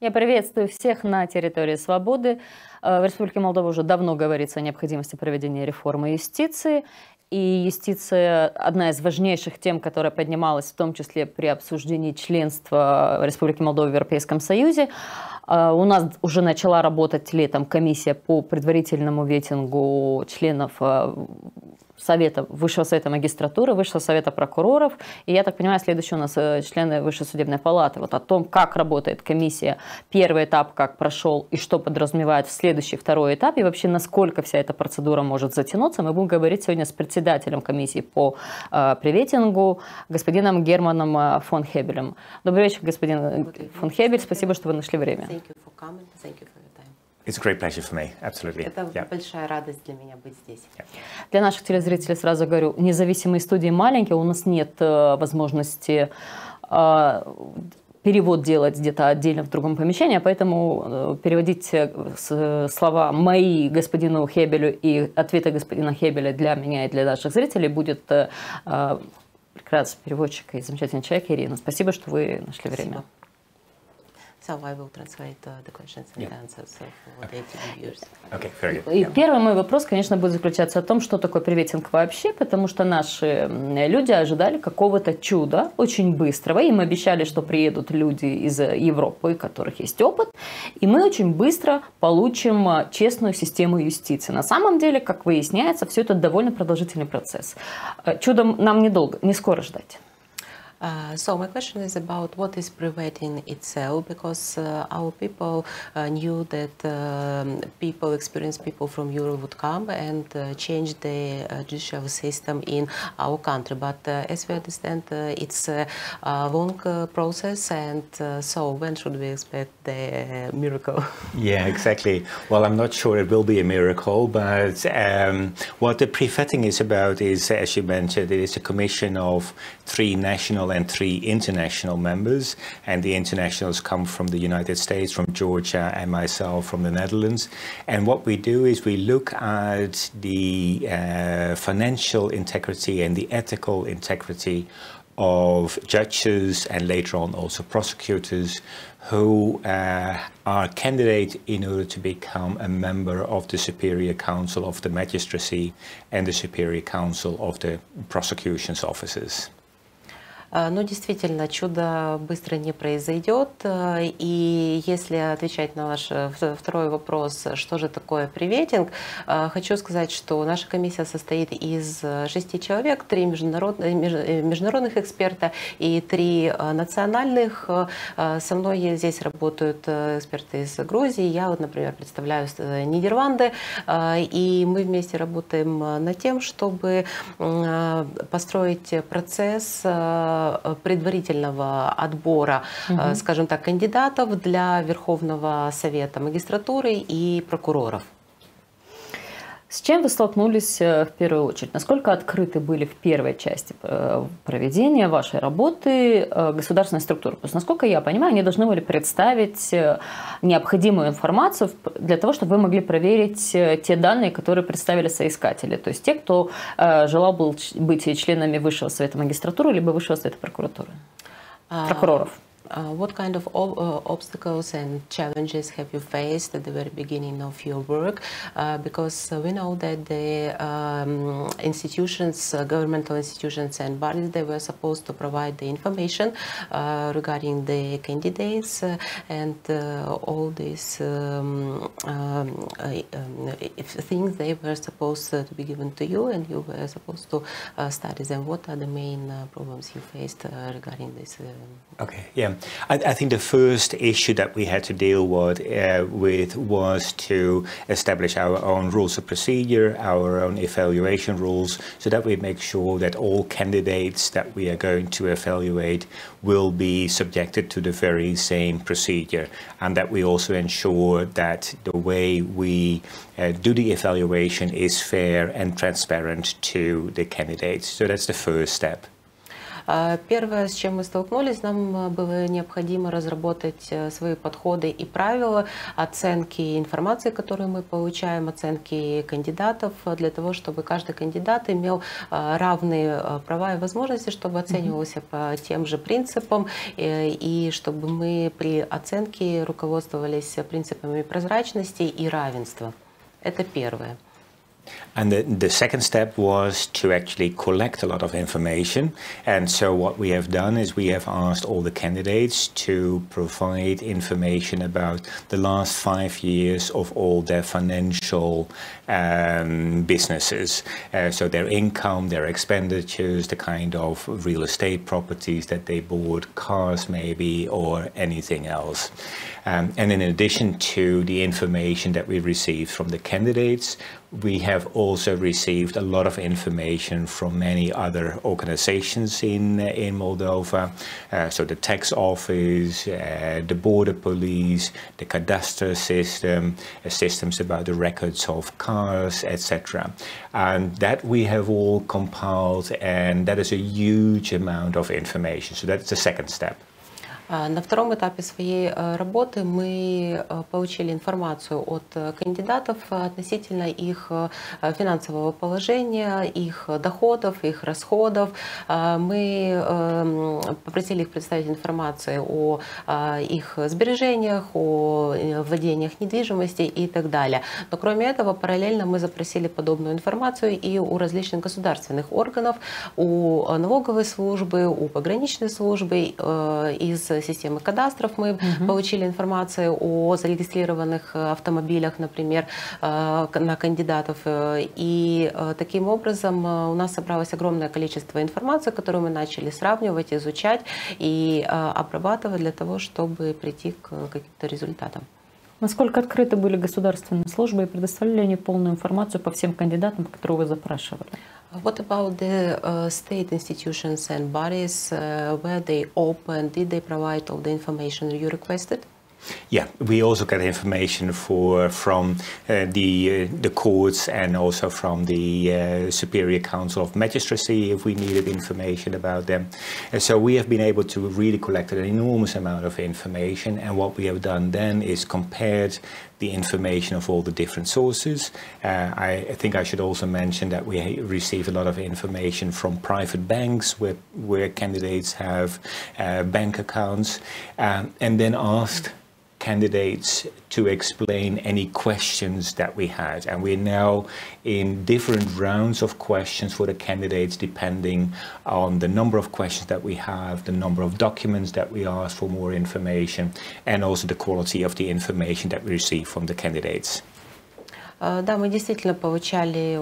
Я приветствую всех на территории свободы. В Республике Молдова уже давно говорится о необходимости проведения реформы юстиции. И юстиция – одна из важнейших тем, которая поднималась в том числе при обсуждении членства Республики Молдова в Европейском Союзе. У нас уже начала работать летом комиссия по предварительному ветингу членов Высшего совета магистратуры, Высшего совета прокуроров. И я так понимаю, следующие у нас члены Высшей судебной палаты. Вот о том, как работает комиссия, первый этап, как прошел и что подразумевает в следующий, второй этап, и вообще насколько вся эта процедура может затянуться, мы будем говорить сегодня с председателем комиссии по преветингу, господином Германом фон Хебелем. Добрый вечер, господин фон Хебель. Спасибо, что вы нашли время. It's a great pleasure for me, absolutely. Это большая радость для меня быть здесь. Для наших телезрителей сразу говорю, независимые студии маленькие, у нас нет возможности перевод делать где-то отдельно в другом помещении, поэтому переводить слова мои господину Хебелю и ответы господина Хебеля для меня и для наших зрителей будет прекрасный переводчик и замечательный человек Ирина. Спасибо, что вы нашли время. So I will translate the questions and answers of the viewers. Okay, very good. И первый мой вопрос, конечно, будет заключаться в том, что такое преветинг вообще, потому что наши люди ожидали какого-то чуда очень быстрого, им обещали, что приедут люди из Европы, у которых есть опыт, и мы очень быстро получим честную систему юстиции. На самом деле, как выясняется, все это довольно продолжительный процесс. Чудом нам не скоро ждать. So my question is about what is preventing itself, because our people knew that experienced people from Europe would come and change the judicial system in our country. But as we understand, it's a long process, and so when should we expect the miracle? Yeah, exactly. Well, I'm not sure it will be a miracle, but what the pre-vetting is about is, as you mentioned, it is a commission of 3 national and 3 international members, and the internationals come from the United States, from Georgia, and myself from the Netherlands. And what we do is we look at the financial integrity and the ethical integrity of judges and later on also prosecutors who are candidates in order to become a member of the Superior Council of the Magistracy and the Superior Council of the Prosecution's Offices. Но действительно, чудо быстро не произойдет. И если отвечать на ваш второй вопрос, что же такое преветинг, хочу сказать, что наша комиссия состоит из 6 человек, 3 международных эксперта и 3 национальных. Со мной здесь работают эксперты из Грузии. Я, вот, например, представляю Нидерланды. И мы вместе работаем над тем, чтобы построить процесс предварительного отбора, скажем так, кандидатов для Верховного Совета магистратуры и прокуроров. С чем вы столкнулись в первую очередь? Насколько открыты были в первой части проведения вашей работы государственной структуры? То есть, насколько я понимаю, они должны были представить необходимую информацию для того, чтобы вы могли проверить те данные, которые представили соискатели. То есть те, кто желал быть членами Высшего совета магистратуры либо Высшего совета прокуратуры, прокуроров. What kind of obstacles and challenges have you faced at the very beginning of your work? Because we know that the institutions, governmental institutions and bodies, they were supposed to provide the information regarding the candidates and all these things they were supposed to be given to you, and you were supposed to study them. What are the main problems you faced regarding this? Okay, yeah. I think the first issue that we had to deal with was to establish our own rules of procedure, our own evaluation rules, so that we make sure that all candidates that we are going to evaluate will be subjected to the very same procedure, and that we also ensure that the way we do the evaluation is fair and transparent to the candidates. So that's the first step. Первое, с чем мы столкнулись, нам было необходимо разработать свои подходы и правила оценки информации, которую мы получаем, оценки кандидатов, для того, чтобы каждый кандидат имел равные права и возможности, чтобы оценивался по тем же принципам, и чтобы мы при оценке руководствовались принципами прозрачности и равенства. Это первое. And the second step was to actually collect a lot of information. And so what we have done is we have asked all the candidates to provide information about the last 5 years of all their financial businesses. So their income, their expenditures, the kind of real estate properties that they bought, cars maybe, or anything else. And in addition to the information that we received from the candidates, we have also received a lot of information from many other organizations in Moldova. So the tax office, the border police, the cadastre system, systems about the records of cars, etc. And that we have all compiled, and that is a huge amount of information. So that's the second step. На втором этапе своей работы мы получили информацию от кандидатов относительно их финансового положения, их доходов, их расходов. Мы попросили их представить информацию о их сбережениях, о владениях недвижимости и так далее. Но кроме этого, параллельно мы запросили подобную информацию и у различных государственных органов, у налоговой службы, у пограничной службы, из системы кадастров мы получили информацию о зарегистрированных автомобилях, например, на кандидатов. И таким образом у нас собралось огромное количество информации, которую мы начали сравнивать, изучать и обрабатывать для того, чтобы прийти к каким-то результатам. Насколько открыты были государственные службы и предоставляли они полную информацию по всем кандидатам, которые вы запрашивали? What about the state institutions and bodies? Were they open? Did they provide all the information you requested? Yeah, we also got information from the courts and also from the Superior Council of Magistracy if we needed information about them. And so we have been able to really collect an enormous amount of information, and what we have done then is compared the information of all the different sources. I think I should also mention that we receive a lot of information from private banks where candidates have bank accounts, and then asked candidates to explain any questions that we had. And we're now in different rounds of questions for the candidates depending on the number of questions that we have, the number of documents that we ask for more information, and also the quality of the information that we receive from the candidates. Да, мы действительно получали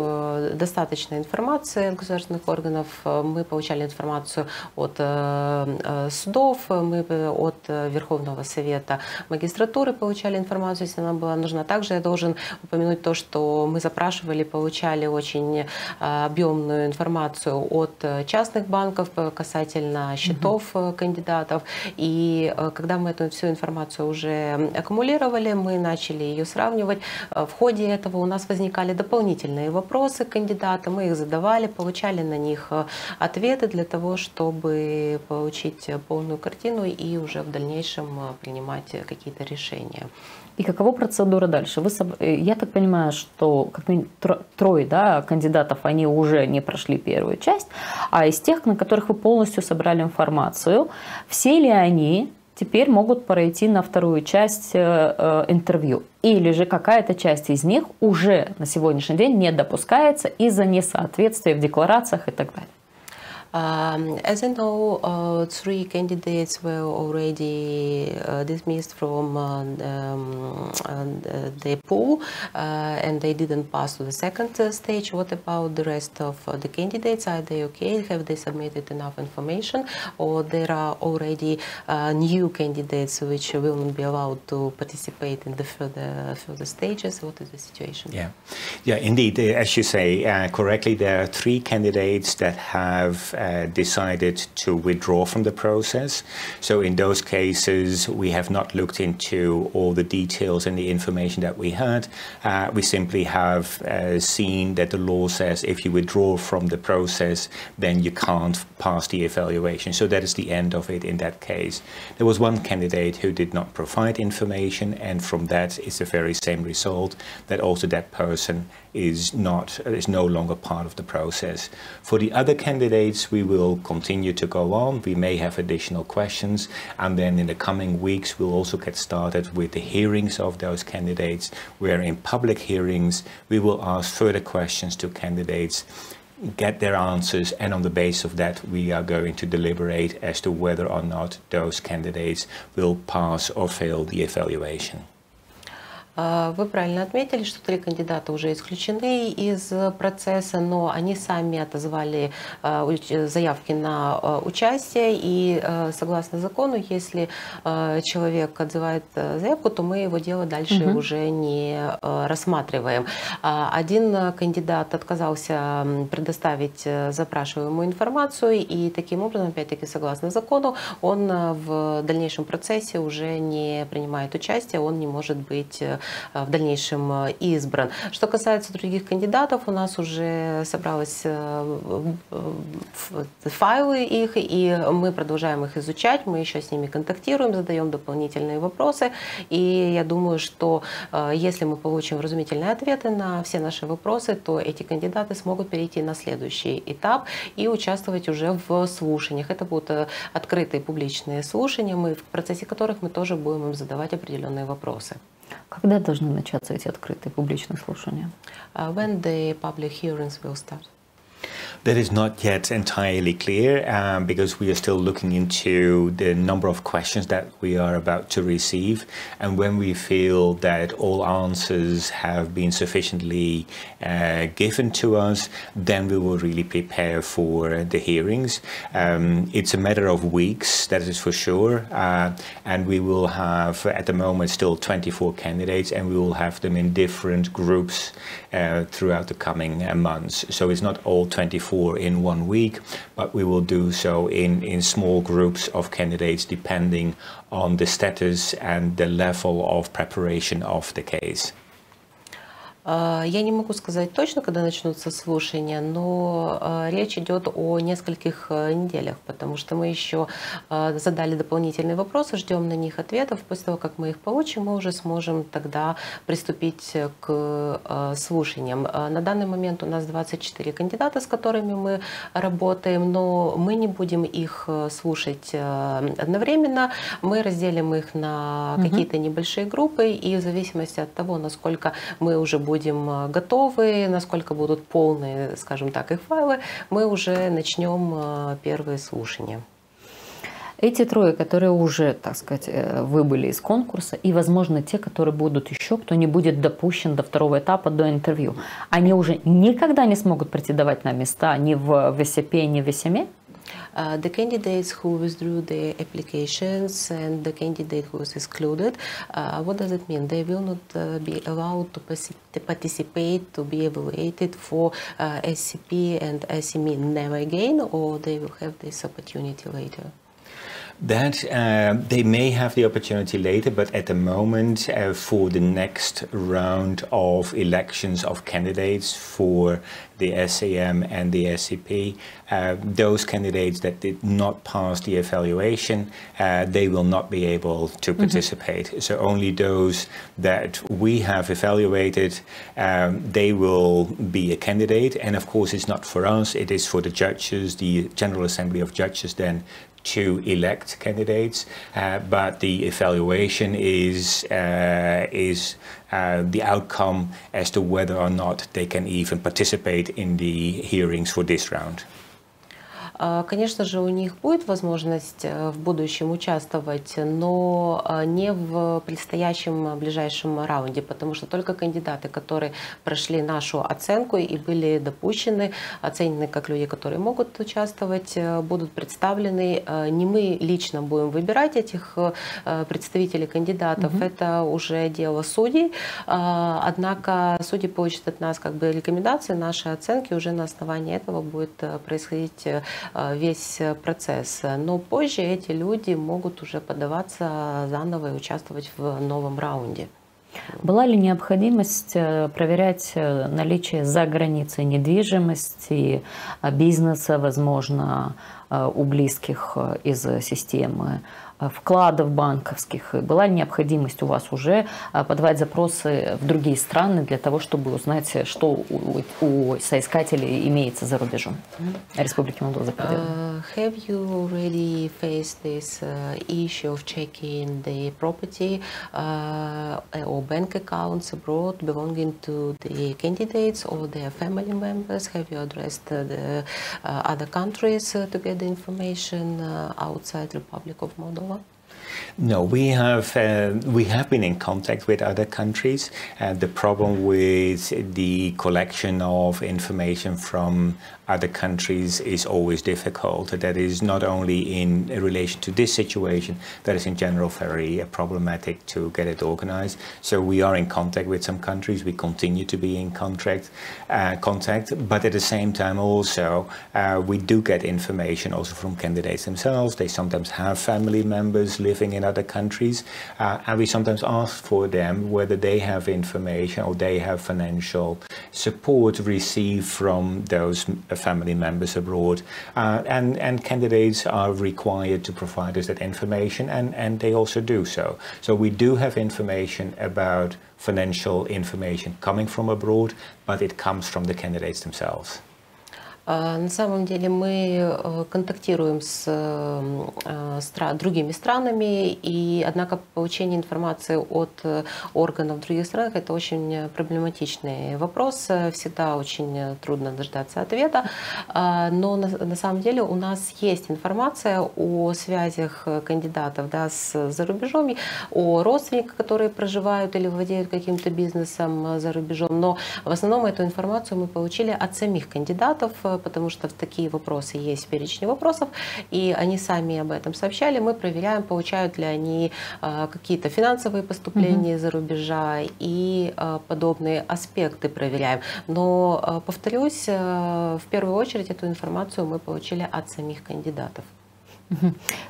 достаточно информации от государственных органов. Мы получали информацию от судов, мы от Верховного Совета магистратуры получали информацию, если нам была нужна. Также я должен упомянуть то, что мы запрашивали, получали очень объемную информацию от частных банков касательно счетов кандидатов. И когда мы эту всю информацию уже аккумулировали, мы начали ее сравнивать. В ходе этого у нас возникали дополнительные вопросы к кандидатам, мы их задавали, получали на них ответы для того, чтобы получить полную картину и уже в дальнейшем принимать какие-то решения. И какова процедура дальше? Я так понимаю, что как минимум трое кандидатов, они уже не прошли первую часть, а из тех, на которых вы полностью собрали информацию, все ли они теперь могут пройти на вторую часть интервью? Или же какая-то часть из них уже на сегодняшний день не допускается из-за несоответствия в декларациях и так далее? As I know, 3 candidates were already dismissed from the pool and they didn't pass to the second stage. What about the rest of the candidates? Are they okay? Have they submitted enough information? Or there are already new candidates which will not be allowed to participate in the further stages? What is the situation? Yeah, indeed. As you say correctly, there are 3 candidates that have decided to withdraw from the process. So in those cases, we have not looked into all the details and the information that we had. We simply have seen that the law says if you withdraw from the process, then you can't pass the evaluation. So that is the end of it in that case. There was one candidate who did not provide information, and from that is the very same result, that also that person is no longer part of the process. For the other candidates, we will continue to go on. We may have additional questions, and then in the coming weeks we'll also get started with the hearings of those candidates, where in public hearings we will ask further questions to candidates, get their answers, and on the basis of that we are going to deliberate as to whether or not those candidates will pass or fail the evaluation. Вы правильно отметили, что 3 кандидата уже исключены из процесса, но они сами отозвали заявки на участие, и согласно закону, если человек отзывает заявку, то мы его дело дальше уже не рассматриваем. Один кандидат отказался предоставить запрашиваемую информацию, и таким образом, опять-таки, согласно закону, он в дальнейшем процессе уже не принимает участие, он не может быть в дальнейшем избран. Что касается других кандидатов, у нас уже собралось файлы их, и мы продолжаем их изучать, мы еще с ними контактируем, задаем дополнительные вопросы, и я думаю, что если мы получим вразумительные ответы на все наши вопросы, то эти кандидаты смогут перейти на следующий этап и участвовать уже в слушаниях. Это будут открытые публичные слушания, в процессе которых мы тоже будем им задавать определенные вопросы. Когда должны начаться эти открытые публичные слушания? When the public hearings will start? That is not yet entirely clear because we are still looking into the number of questions that we are about to receive, and when we feel that all answers have been sufficiently given to us, then we will really prepare for the hearings. It's a matter of weeks, that is for sure, and we will have at the moment still 24 candidates, and we will have them in different groups throughout the coming months. So it's not all 24 in 1 week, but we will do so in small groups of candidates depending on the status and the level of preparation of the case. Я не могу сказать точно, когда начнутся слушания, но речь идет о нескольких неделях, потому что мы еще задали дополнительные вопросы, ждем на них ответов. После того, как мы их получим, мы уже сможем тогда приступить к слушаниям. На данный момент у нас 24 кандидата, с которыми мы работаем, но мы не будем их слушать одновременно. Мы разделим их на какие-то небольшие группы, и в зависимости от того, насколько мы уже будем готовы, насколько будут полные, скажем так, их файлы, мы уже начнем первые слушания. Эти 3, которые уже, так сказать, выбыли из конкурса, и, возможно, те, которые будут еще, кто не будет допущен до 2-го этапа, до интервью, они уже никогда не смогут претендовать на места ни в ВСП, ни в СМЕ? The candidates who withdrew their applications and the candidate who was excluded, what does it mean? They will not be allowed to participate, to be evaluated for SCP and SME never again, or they will have this opportunity later? That they may have the opportunity later, but at the moment, for the next round of elections of candidates for the SAM and the SCP, those candidates that did not pass the evaluation, they will not be able to participate. So only those that we have evaluated, they will be a candidate. And of course, it's not for us, it is for the judges, the General Assembly of Judges then, to elect candidates, but the evaluation is the outcome as to whether or not they can even participate in the hearings for this round. Конечно же, у них будет возможность в будущем участвовать, но не в предстоящем ближайшем раунде, потому что только кандидаты, которые прошли нашу оценку и были допущены, оценены как люди, которые могут участвовать, будут представлены. Не мы лично будем выбирать этих представителей кандидатов, это уже дело судей. Однако судьи получат от нас как бы рекомендации, наши оценки, уже на основании этого будет происходить весь процесс. Но позже эти люди могут уже подаваться заново и участвовать в новом раунде. Была ли необходимость проверять наличие за границей недвижимости, бизнеса, возможно, у близких из системы, вкладов банковских? Была ли необходимость у вас уже подавать запросы в другие страны для того, чтобы узнать, что у соискателей имеется за рубежом Республики Молдова за пределами? Have you already faced this issue of checking the property or bank accounts abroad belonging to the candidates or their family members? Have you addressed the other countries to get the information outside the Republic of Moldova? No, we have been in contact with other countries. The problem with the collection of information from other countries is always difficult. That is not only in relation to this situation, that is in general very problematic to get it organized. So we are in contact with some countries. We continue to be in contact, but at the same time also we do get information also from candidates themselves. They sometimes have family members living in other countries, and we sometimes ask for them whether they have information or they have financial support received from those family members abroad, and candidates are required to provide us that information, and they also do so. So we do have information about financial information coming from abroad, but it comes from the candidates themselves. На самом деле мы контактируем с другими странами, и однако получение информации от органов других стран – это очень проблематичный вопрос, всегда очень трудно дождаться ответа, но на самом деле у нас есть информация о связях кандидатов, да, за рубежом, о родственниках, которые проживают или владеют каким-то бизнесом за рубежом, но в основном эту информацию мы получили от самих кандидатов, потому что в такие вопросы есть перечень вопросов, и они сами об этом сообщали. Мы проверяем, получают ли они какие-то финансовые поступления из-за рубежа, и подобные аспекты проверяем. Но, повторюсь, в первую очередь эту информацию мы получили от самих кандидатов.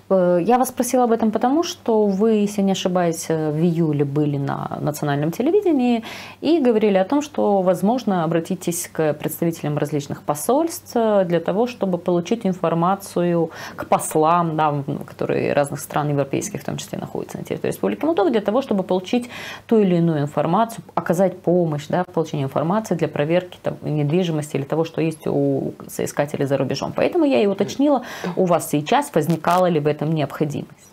Я вас спросила об этом потому, что вы, если не ошибаюсь, в июле были на национальном телевидении и говорили о том, что, возможно, обратитесь к представителям различных посольств для того, чтобы получить информацию к послам, да, которые разных стран европейских, в том числе, находятся на территории Республики Молдова, для того, чтобы получить ту или иную информацию, оказать помощь, да, в получении информации для проверки недвижимости или того, что есть у соискателей за рубежом. Поэтому я и уточнила, у вас сейчас возникала ли в этом необходимость?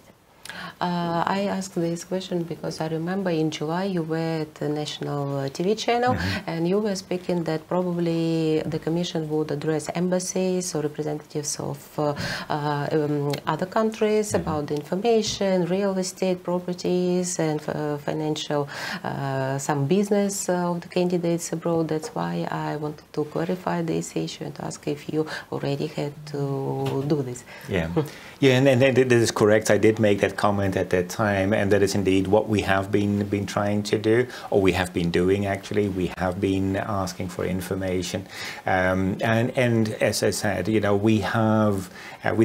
I asked this question because I remember in July you were at the national TV channel, and you were speaking that probably the Commission would address embassies or representatives of other countries about the information, real estate properties, and financial, some business of the candidates abroad. That's why I wanted to clarify this issue and ask if you already had to do this. Yeah, and that is correct. I did make that comment at that time, and that is indeed what we have been trying to do, or we have been doing actually. We have been asking for information, and as I said, you know, we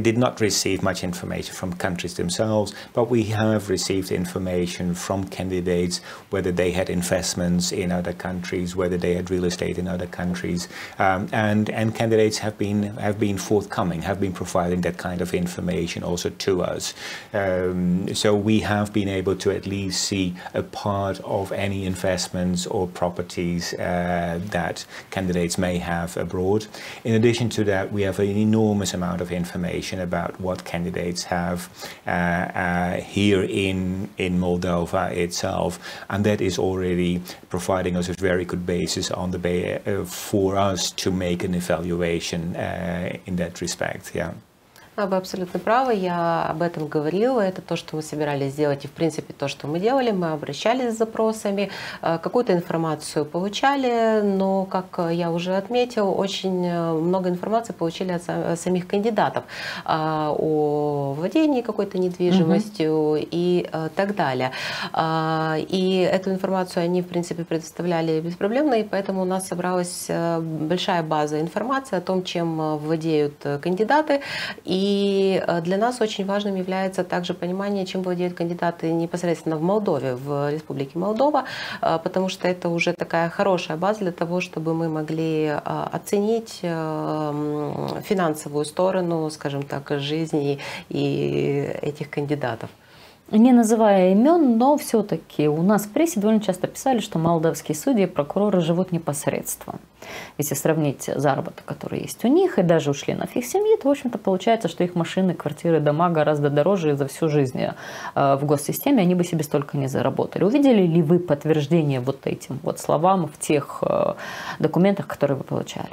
did not receive much information from countries themselves, but we have received information from candidates, whether they had investments in other countries, whether they had real estate in other countries, and candidates have been forthcoming, have been providing that kind of information also to us. So we have been able to at least see a part of any investments or properties that candidates may have abroad. In addition to that, we have an enormous amount of information about what candidates have here in Moldova itself, and that is already providing us a very good basis on the for us to make an evaluation in that respect. Yeah. Вы абсолютно правы, я об этом говорила, это то, что мы собирались сделать, и в принципе то, что мы делали, мы обращались с запросами, какую-то информацию получали, но, как я уже отметил, очень много информации получили от самих кандидатов о владении какой-то недвижимостью и так далее. И эту информацию они, в принципе, предоставляли беспроблемно, и поэтому у нас собралась большая база информации о том, чем владеют кандидаты. И для нас очень важным является также понимание, чем владеют кандидаты непосредственно в Молдове, в Республике Молдова, потому что это уже такая хорошая база для того, чтобы мы могли оценить финансовую сторону, скажем так, жизни и этих кандидатов. Не называя имен, но все-таки у нас в прессе довольно часто писали, что молдавские судьи и прокуроры живут непосредством. Если сравнить заработок, который есть у них, и даже у членов их семьи, то, в общем-то, получается, что их машины, квартиры, дома гораздо дороже, и за всю жизнь в госсистеме они бы себе столько не заработали. Увидели ли вы подтверждение вот этим вот словам в тех документах, которые вы получали?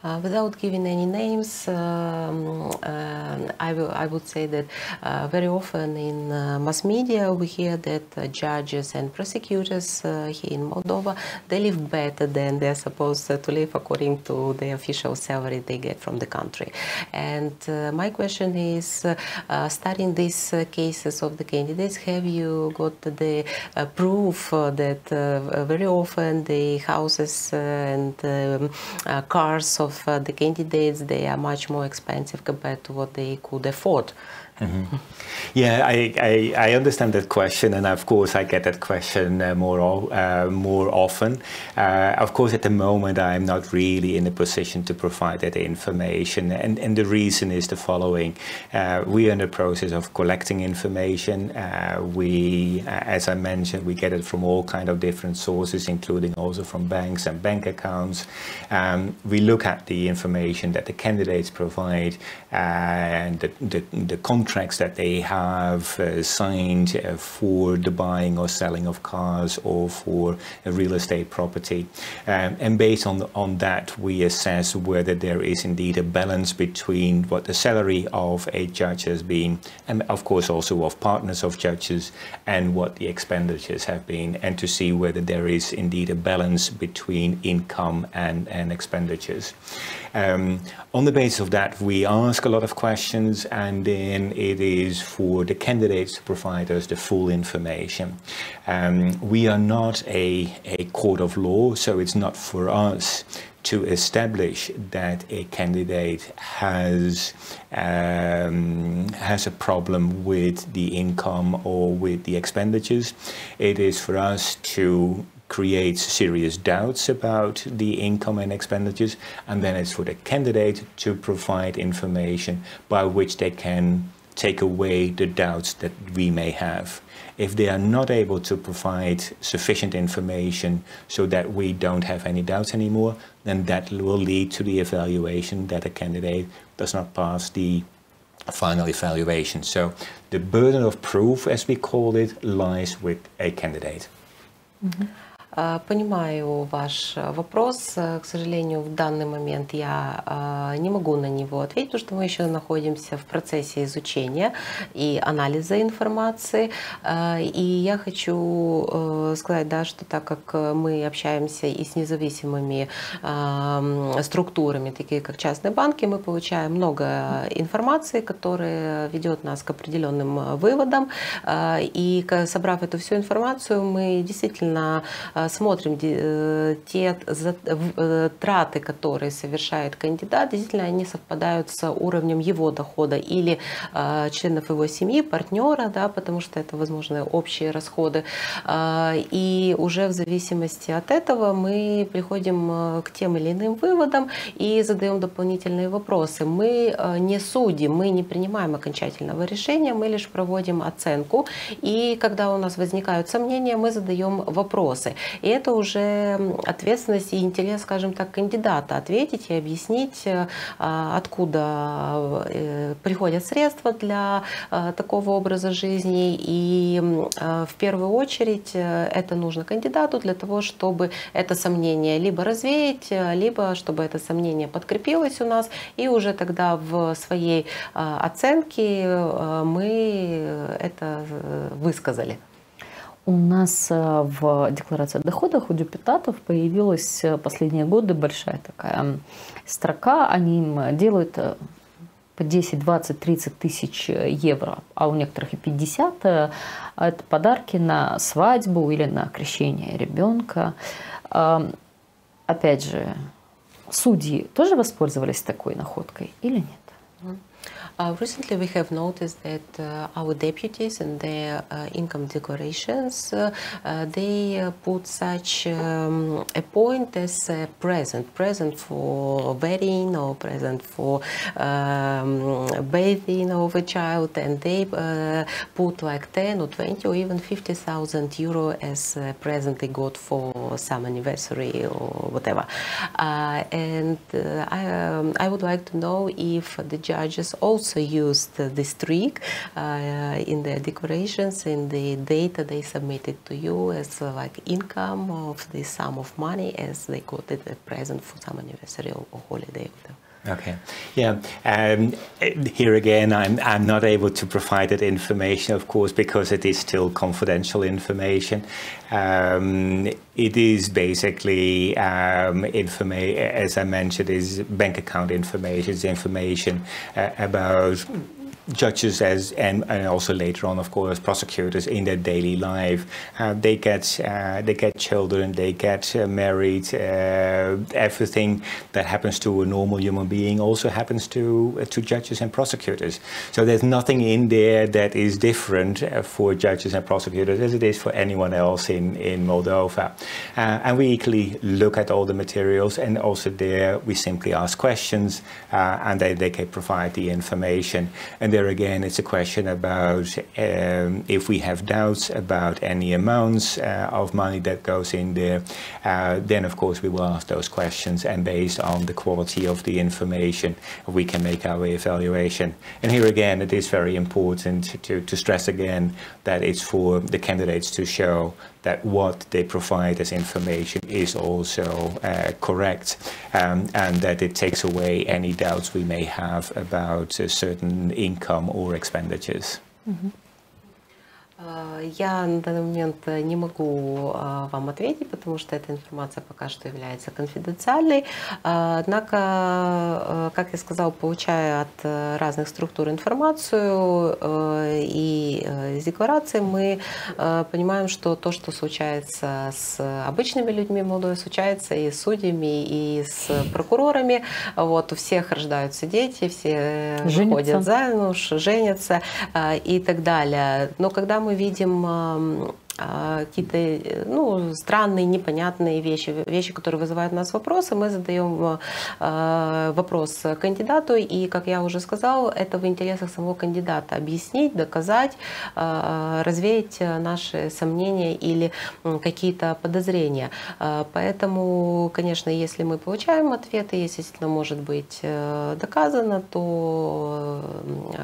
Without giving any names, I would say that very often in mass media we hear that judges and prosecutors here in Moldova, they live better than they're supposed to live according to the official salary they get from the country. And my question is, studying these cases of the candidates, have you got the proof that very often the houses and cars of the candidates, they are much more expensive compared to what they could afford? Mm-hmm. Yeah, I understand that question, and of course I get that question more often. Of course, at the moment I'm not really in a position to provide that information, and the reason is the following: we are in the process of collecting information. As I mentioned, we get it from all kind of different sources, including also from banks and bank accounts. We look at the information that the candidates provide and the contracts that they have signed for the buying or selling of cars or for a real estate property. And based on that, we assess whether there is indeed a balance between what the salary of a judge has been, and of course also of partners of judges, and what the expenditures have been, and to see whether there is indeed a balance between income and expenditures. On the basis of that, we ask a lot of questions, and then it is for the candidates to provide us the full information. We are not a court of law, so it's not for us to establish that a candidate has a problem with the income or with the expenditures. It is for us to create serious doubts about the income and expenditures, and then it's for the candidate to provide information by which they can take away the doubts that we may have. If they are not able to provide sufficient information so that we don't have any doubts anymore, then that will lead to the evaluation that a candidate does not pass the final evaluation. So the burden of proof, as we call it, lies with a candidate. Mm-hmm. Понимаю ваш вопрос. К сожалению, в данный момент я не могу на него ответить, потому что мы еще находимся в процессе изучения и анализа информации. И я хочу сказать, да, что так как мы общаемся и с независимыми структурами, такие как частные банки, мы получаем много информации, которая ведет нас к определенным выводам. И собрав эту всю информацию, мы действительно смотрим те траты, которые совершает кандидат, действительно они совпадают с уровнем его дохода или членов его семьи, партнера, да, потому что это, возможно, общие расходы. И уже в зависимости от этого мы приходим к тем или иным выводам и задаем дополнительные вопросы. Мы не судим, мы не принимаем окончательного решения, мы лишь проводим оценку. И когда у нас возникают сомнения, мы задаем вопросы. И это уже ответственность и интерес, скажем так, кандидата ответить и объяснить, откуда приходят средства для такого образа жизни. И в первую очередь это нужно кандидату для того, чтобы это сомнение либо развеять, либо чтобы это сомнение подкрепилось у нас, и уже тогда в своей оценке мы это высказали. У нас в декларации о доходах у депутатов появилась последние годы большая такая строка. Они им делают по 10, 20, 30 тысяч евро, а у некоторых и 50. Это подарки на свадьбу или на крещение ребенка. Опять же, судьи тоже воспользовались такой находкой или нет? Recently, we have noticed that our deputies in their income declarations, they put such a point as a present for wedding or present for bathing of a child, and they put like 10 or 20 or even 50,000 euro as a present they got for some anniversary or whatever. And I would like to know if the judges also used this trick in their declarations, in the data they submitted to you as like income of the sum of money as they got it a present for some anniversary or holiday. Okay, yeah. Here again, I'm not able to provide that information, of course, because it is still confidential information. It is basically as I mentioned, is bank account information, is information about judges and also later on, of course, prosecutors in their daily life. They get children, they get married. Everything that happens to a normal human being also happens to judges and prosecutors. So there's nothing in there that is different for judges and prosecutors as it is for anyone else in Moldova. And we equally look at all the materials, and also there we simply ask questions, and they can provide the information. And there again, it's a question about if we have doubts about any amounts of money that goes in there, then of course we will ask those questions, and based on the quality of the information, we can make our evaluation. And here again, it is very important to stress again that it's for the candidates to show that what they provide as information is also correct, and that it takes away any doubts we may have about certain income or expenditures. Mm-hmm. Я на данный момент не могу вам ответить, потому что эта информация пока что является конфиденциальной. Однако, как я сказала, получая от разных структур информацию и из декларации, мы понимаем, что то, что случается с обычными людьми в Молдове, случается и с судьями, и с прокурорами. Вот, у всех рождаются дети, все выходят замуж, женятся и так далее. Но когда мы видим какие-то странные, непонятные вещи, которые вызывают у нас вопросы, мы задаем вопрос кандидату, и, как я уже сказала, это в интересах самого кандидата объяснить, доказать, развеять наши сомнения или какие-то подозрения. Поэтому, конечно, если мы получаем ответы, если действительно может быть доказано, то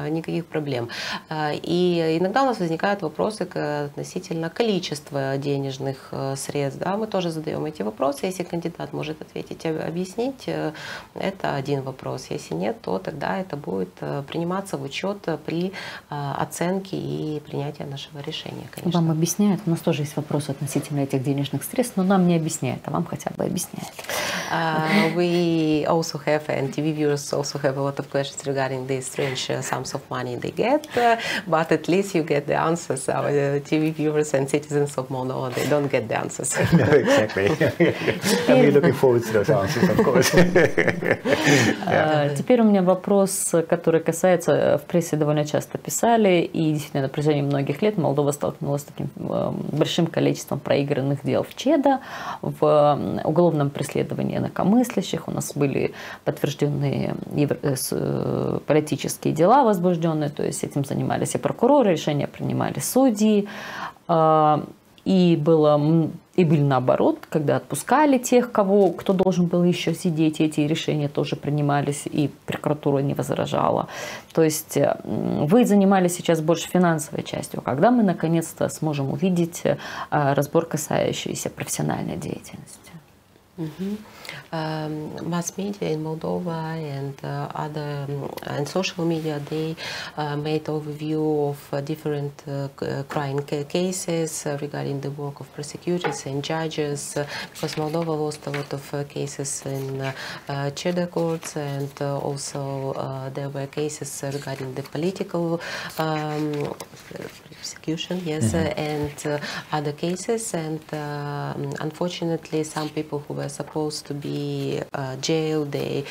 никаких проблем. И иногда у нас возникают вопросы относительно количества денежных средств. Да, мы тоже задаем эти вопросы. Если кандидат может ответить, объяснить, это один вопрос. Если нет, то тогда это будет приниматься в учет при оценке и принятии нашего решения. Конечно. Вам объясняют? У нас тоже есть вопросы относительно этих денежных средств, но нам не объясняют, а вам хотя бы объясняют. We also have, and TV viewers also have a lot of questions regarding these strange sums of money they get, but at least you get the answers. Our TV viewers and citizens of Moldova, they don't get the answers. No, exactly. And we're looking forward to those answers, of course. Теперь у меня вопрос, который касается, в прессе довольно часто писали, и действительно на протяжении многих лет Молдова столкнулась с таким большим количеством проигранных дел в ЧЕДО, в уголовном преследовании инакомыслящих. У нас были подтвержденные политические дела возбужденные, то есть этим занимались и прокуроры, решения принимали судьи. и были наоборот, когда отпускали тех, кто должен был еще сидеть, эти решения тоже принимались, и прокуратура не возражала. То есть вы занимались сейчас больше финансовой частью. Когда мы наконец-то сможем увидеть разбор, касающийся профессиональной деятельности? Mass media in Moldova and other and social media, they made overview of different crime cases regarding the work of prosecutors and judges, because Moldova lost a lot of cases in cheddar courts, and also there were cases regarding the political persecution, yes, and other cases, and unfortunately some people who were supposed to be jailed, they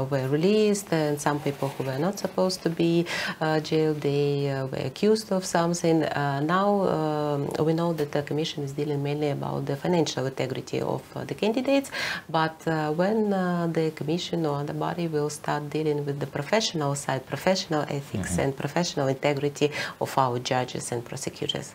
were released, and some people who were not supposed to be jailed, they were accused of something. Now we know that the Commission is dealing mainly about the financial integrity of the candidates, but when the Commission or the body will start dealing with the professional side, professional ethics and professional integrity of our judges and prosecutors?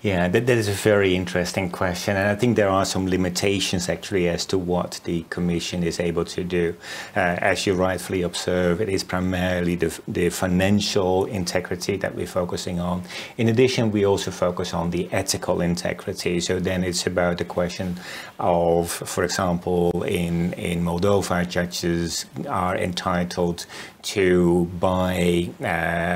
Yeah, that is a very interesting question, and I think there are some limitations actually as to what the Commission is able to do. As you rightfully observe, it is primarily the financial integrity that we're focusing on. In addition, we also focus on the ethical integrity. So then it's about the question of, for example, in Moldova, judges are entitled to buy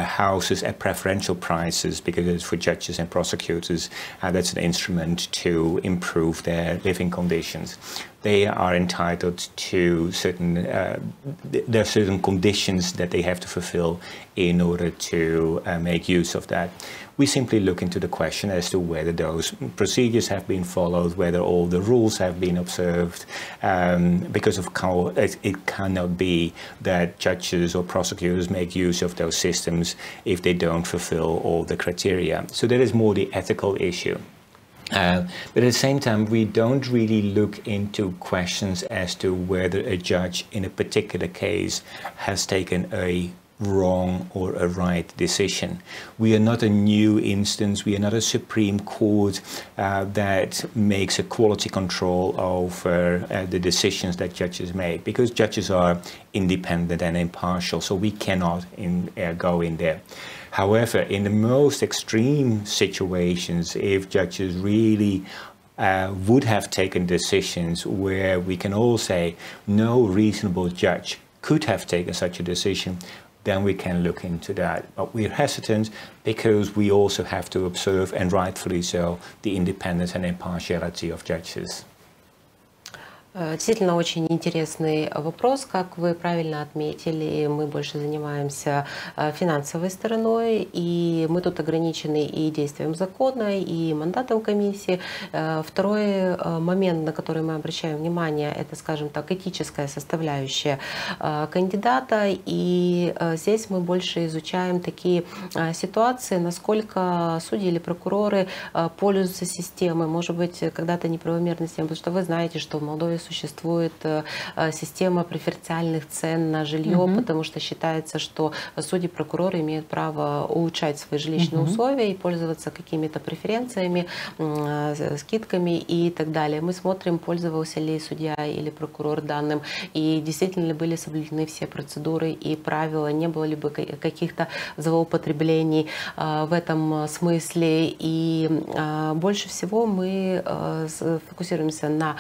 houses at preferential prices because it's for judges and prosecutors. That's an instrument to improve their living conditions. They are entitled to there are certain conditions that they have to fulfill in order to make use of that. We simply look into the question as to whether those procedures have been followed, whether all the rules have been observed, because of it cannot be that judges or prosecutors make use of those systems if they don't fulfill all the criteria. So that is more the ethical issue. But at the same time, we don't really look into questions as to whether a judge in a particular case has taken a wrong or a right decision. We are not a new instance. We are not a Supreme Court that makes a quality control over the decisions that judges make, because judges are independent and impartial, so we cannot go in there. However, in the most extreme situations, if judges really would have taken decisions where we can all say no reasonable judge could have taken such a decision, then we can look into that. But we're hesitant because we also have to observe, and rightfully so, the independence and impartiality of judges. Действительно очень интересный вопрос, как вы правильно отметили, мы больше занимаемся финансовой стороной, и мы тут ограничены и действием закона, и мандатом комиссии. Второй момент, на который мы обращаем внимание, это, скажем так, этическая составляющая кандидата, и здесь мы больше изучаем такие ситуации, насколько судьи или прокуроры пользуются системой, может быть, когда-то неправомерной системой, потому что вы знаете, что в Молдове существует система преференциальных цен на жилье, потому что считается, что судьи, прокуроры имеют право улучшать свои жилищные условия и пользоваться какими-то преференциями, скидками и так далее. Мы смотрим, пользовался ли судья или прокурор данным, и действительно ли были соблюдены все процедуры и правила, не было ли бы каких-то злоупотреблений в этом смысле. И больше всего мы фокусируемся на,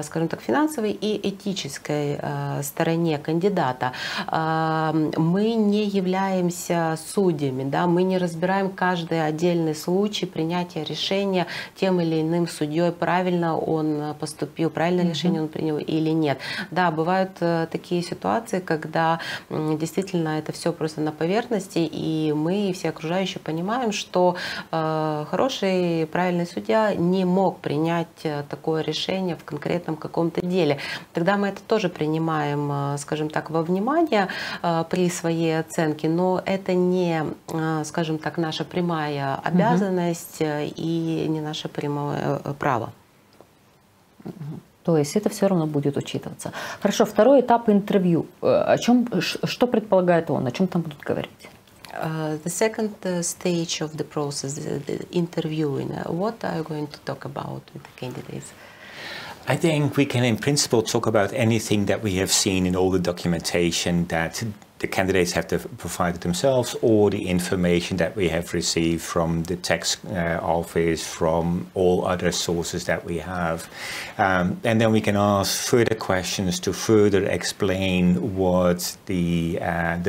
скажем так, финансовой и этической стороне кандидата. Мы не являемся судьями, да, мы не разбираем каждый отдельный случай принятия решения тем или иным судьей, правильно он поступил, правильное решение он принял или нет. Да, бывают такие ситуации, когда действительно это все просто на поверхности, и мы, и все окружающие понимаем, что хороший, правильный судья не мог принять такое решение в конкретном каком-то деле. Тогда мы это тоже принимаем, скажем так, во внимание при своей оценке, но это не, скажем так, наша прямая обязанность и не наше прямое право. То есть это все равно будет учитываться. Хорошо, второй этап интервью. Что предполагает он? О чем там будут говорить? The second stage of the process, the interviewing, what are you going to talk about with the candidates? I think we can, in principle, talk about anything that we have seen in all the documentation that the candidates have provided themselves, or the information that we have received from the tax office, from all other sources that we have. And then we can ask further questions to further explain what the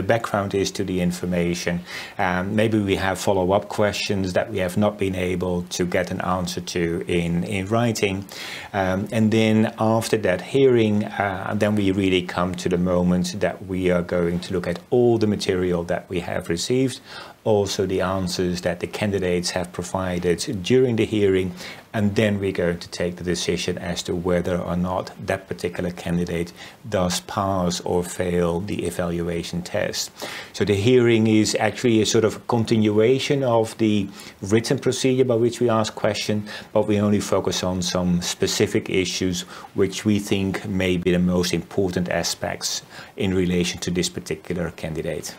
background is to the information. Maybe we have follow-up questions that we have not been able to get an answer to in writing. And then after that hearing, then we really come to the moment that we are going to look at all the material that we have received, also the answers that the candidates have provided during the hearing, and then we're going to take the decision as to whether or not that particular candidate does pass or fail the evaluation test. So the hearing is actually a sort of continuation of the written procedure by which we ask questions, but we only focus on some specific issues which we think may be the most important aspects in relation to this particular candidate.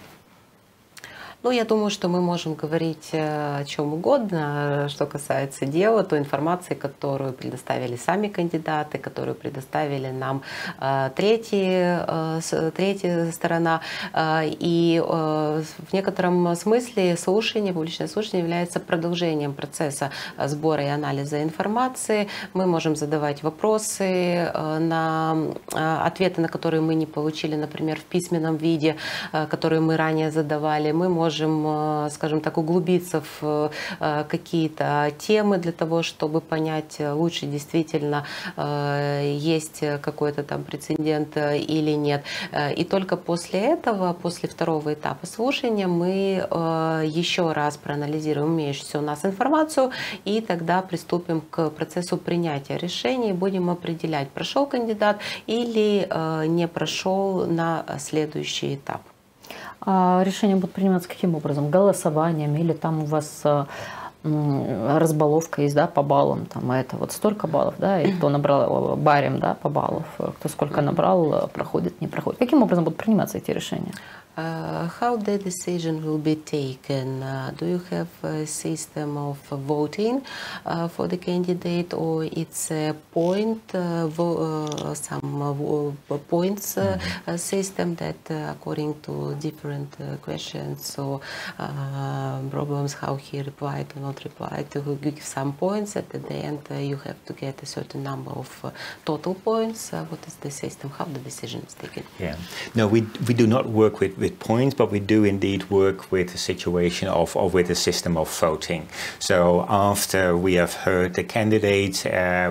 Ну, я думаю, что мы можем говорить о чем угодно, что касается дела, той информации, которую предоставили сами кандидаты, которую предоставили нам третья сторона. И в некотором смысле слушание, публичное слушание является продолжением процесса сбора и анализа информации. Мы можем задавать вопросы, ответы на которые мы не получили, например, в письменном виде, которые мы ранее задавали. Мы можем, скажем так, углубиться в какие-то темы для того, чтобы понять лучше, действительно есть какой-то там прецедент или нет. И только после этого, после второго этапа слушания, мы еще раз проанализируем имеющуюся у нас информацию и тогда приступим к процессу принятия решений, будем определять, прошел кандидат или не прошел на следующий этап. А решения будут приниматься каким образом? Голосованием или там у вас разбаловка есть, да, по баллам, там, это вот столько баллов, да, и кто набрал барем, да, по баллов, кто сколько набрал, проходит, не проходит. Каким образом будут приниматься эти решения? How the decision will be taken? Do you have a system of voting for the candidate, or it's a point, some points system that according to different questions or problems, how he replied or not replied, to give some points at the end, you have to get a certain number of total points. What is the system? How the decision is taken? Yeah, no, we do not work with points, but we do indeed work with a situation of with a system of voting. So after we have heard the candidate,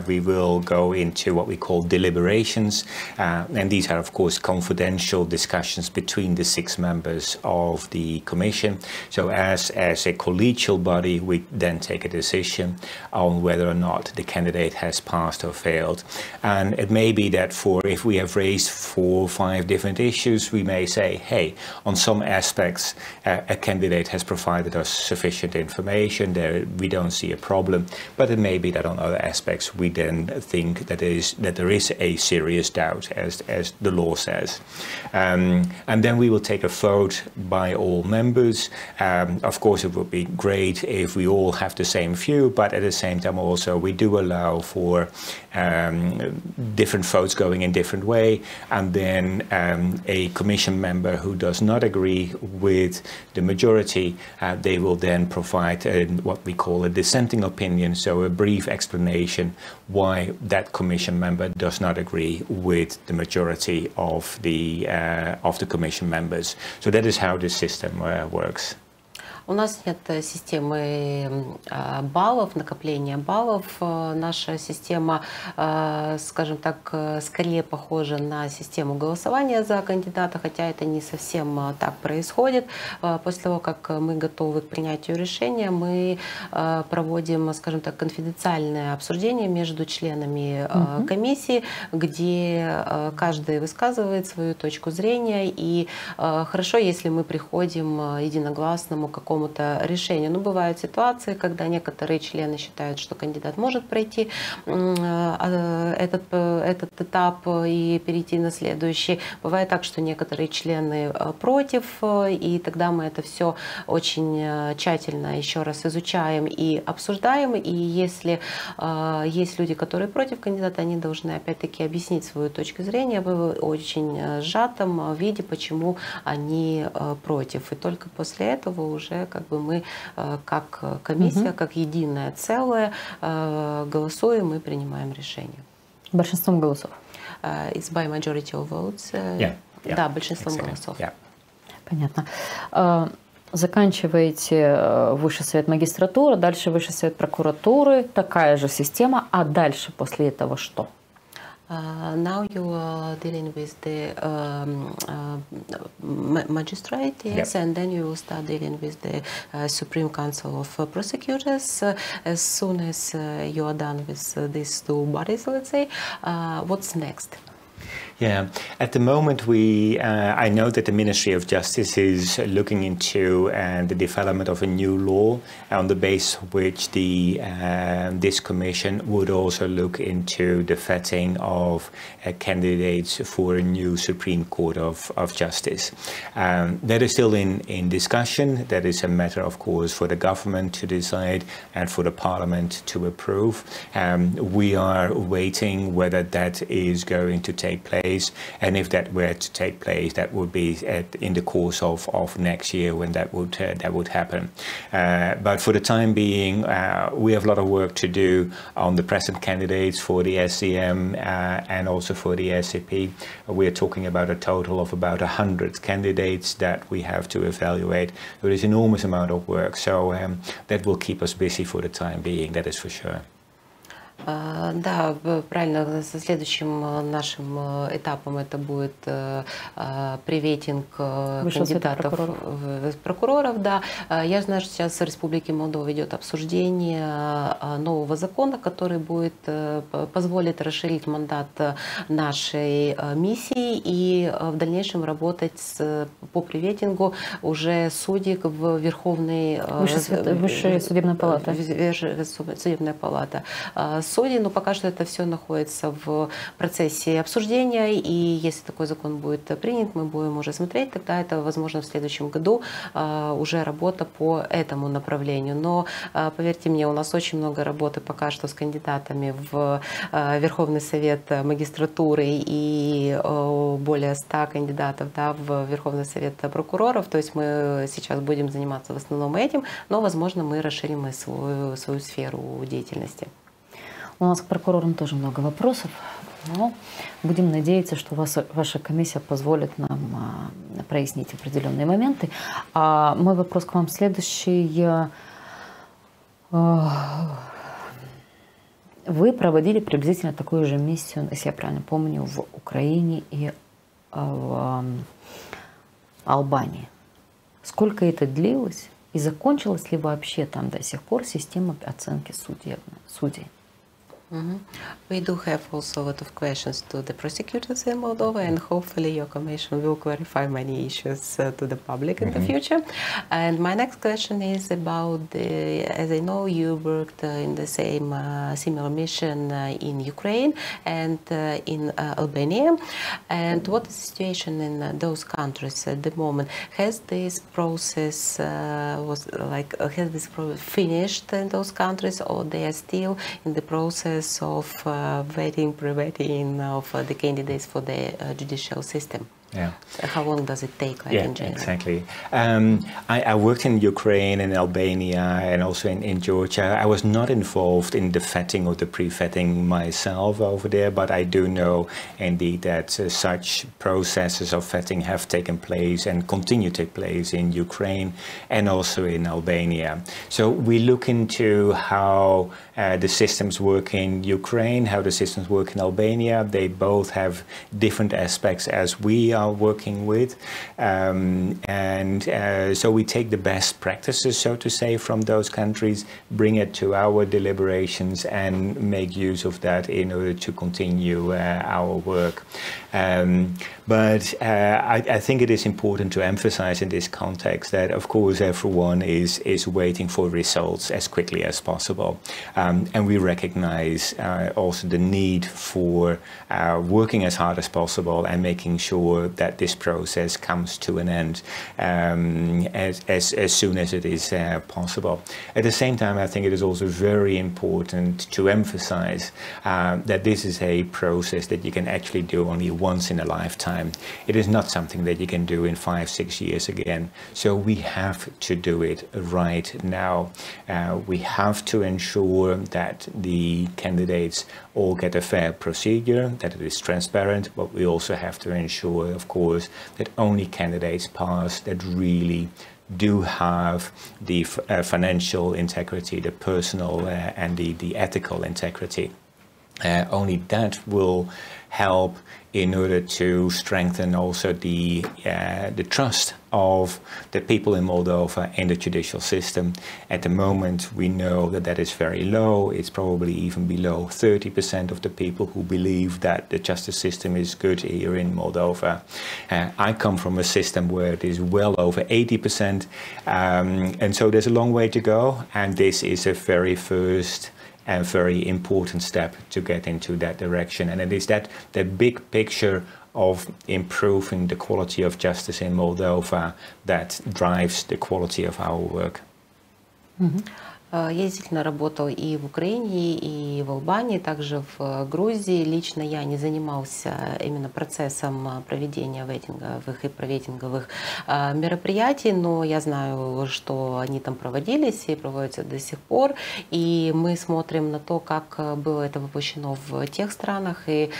we will go into what we call deliberations, and these are of course confidential discussions between the 6 members of the commission. So as a collegial body, we then take a decision on whether or not the candidate has passed or failed. And it may be that if we have raised 4 or 5 different issues, we may say, hey, on some aspects, a candidate has provided us sufficient information, we don't see a problem, but it may be that on other aspects we then think that there is a serious doubt, as the law says. And then we will take a vote by all members. Of course, it would be great if we all have the same view, but at the same time also we do allow for different votes going in different way, and then a commission member who does not agree with the majority, they will then provide what we call a dissenting opinion, so a brief explanation why that commission member does not agree with the majority of the commission members. So that is how this system works. У нас нет системы баллов, накопления баллов. Наша система, скажем так, скорее похожа на систему голосования за кандидата, хотя это не совсем так происходит. После того, как мы готовы к принятию решения, мы проводим, скажем так, конфиденциальное обсуждение между членами комиссии, где каждый высказывает свою точку зрения. И хорошо, если мы приходим единогласному какому какому-то решению. Но бывают ситуации, когда некоторые члены считают, что кандидат может пройти этот этап и перейти на следующий. Бывает так, что некоторые члены против, и тогда мы это все очень тщательно еще раз изучаем и обсуждаем. И если есть люди, которые против кандидата, они должны опять-таки объяснить свою точку зрения в очень сжатом виде, почему они против. И только после этого уже как бы мы как комиссия, как единое целое голосуем и принимаем решение. Большинством голосов? It's by majority of votes. Да, большинством голосов. Понятно. Заканчиваете Высший совет магистратуры, дальше Высший совет прокуратуры, такая же система, а дальше после этого что? Now you are dealing with the magistrate, yes, and then you will start dealing with the Supreme Council of Prosecutors. As soon as you are done with these two bodies, let's say, what's next? Yeah, at the moment I know that the Ministry of Justice is looking into the development of a new law on the basis of which this commission would also look into the vetting of candidates for a new Supreme Court of Justice. That is still in discussion. That is a matter, of course, for the government to decide and for the Parliament to approve. We are waiting whether that is going to take place. And if that were to take place, that would be in the course of next year when that would happen. But for the time being, we have a lot of work to do on the present candidates for the SCM and also for the SCP. We are talking about a total of about 100 candidates that we have to evaluate. There is an enormous amount of work, so that will keep us busy for the time being, that is for sure. Да, правильно. Следующим нашим этапом это будет приветинг кандидатов прокуроров. Да. Я знаю, что сейчас в Республике Молдова идет обсуждение нового закона, который позволит расширить мандат нашей миссии и в дальнейшем работать по приветингу уже судей в Верховной Высшая судебная палата. Судебная палата. Судей, но пока что это все находится в процессе обсуждения, и если такой закон будет принят, мы будем уже смотреть, тогда это, возможно, в следующем году уже работа по этому направлению. Но, поверьте мне, у нас очень много работы пока что с кандидатами в Верховный совет магистратуры и более 100 кандидатов, да, в Верховный совет прокуроров, то есть мы сейчас будем заниматься в основном этим, но, возможно, мы расширим и свою сферу деятельности. У нас к прокурорам тоже много вопросов, но будем надеяться, что ваша комиссия позволит нам прояснить определенные моменты. А мой вопрос к вам следующий. Вы проводили приблизительно такую же миссию, если я правильно помню, в Украине и в Албании. Сколько это длилось и закончилась ли вообще там до сих пор система оценки судей? We do have also a lot of questions to the prosecutors in Moldova, and hopefully your commission will clarify many issues to the public in the future. And my next question is about as I know, you worked in the same similar mission in Ukraine and in Albania. And what is the situation in those countries at the moment? Has this process finished in those countries, or they are still in the process of preventing of the candidates for the judicial system? Yeah. How long does it take, in general? Exactly. I worked in Ukraine and Albania and also in Georgia. I was not involved in the vetting or the pre-vetting myself over there, but I do know indeed that such processes of vetting have taken place and continue to take place in Ukraine and also in Albania. So we look into how the systems work in Ukraine, how the systems work in Albania. They both have different aspects as we are working with. So we take the best practices, so to say, from those countries, bring it to our deliberations and make use of that in order to continue our work. But I think it is important to emphasize in this context that, of course, everyone is waiting for results as quickly as possible. And we recognize also the need for working as hard as possible and making sure that this process comes to an end as soon as it is possible. At the same time, I think it is also very important to emphasize that this is a process that you can actually do only once in a lifetime. It is not something that you can do in 5-6 years again. So we have to do it right now. We have to ensure that the candidates all get a fair procedure, that it is transparent, but we also have to ensure, of course, that only candidates pass that really do have the financial integrity, the personal and the ethical integrity. Only that will help in order to strengthen also the trust of the people in Moldova in the judicial system. At the moment, we know that that is very low. It's probably even below 30% of the people who believe that the justice system is good here in Moldova. I come from a system where it is well over 80%, and so there's a long way to go, and this is a very first a very important step to get into that direction. And it is that big picture of improving the quality of justice in Moldova that drives the quality of our work. Mm-hmm. Я действительно работал и в Украине, и в Албании, также в Грузии. Лично я не занимался именно процессом проведения вейтинговых и провейтинговых мероприятий, но я знаю, что они там проводились и проводятся до сих пор. И мы смотрим на то, как было это воплощено в тех странах, и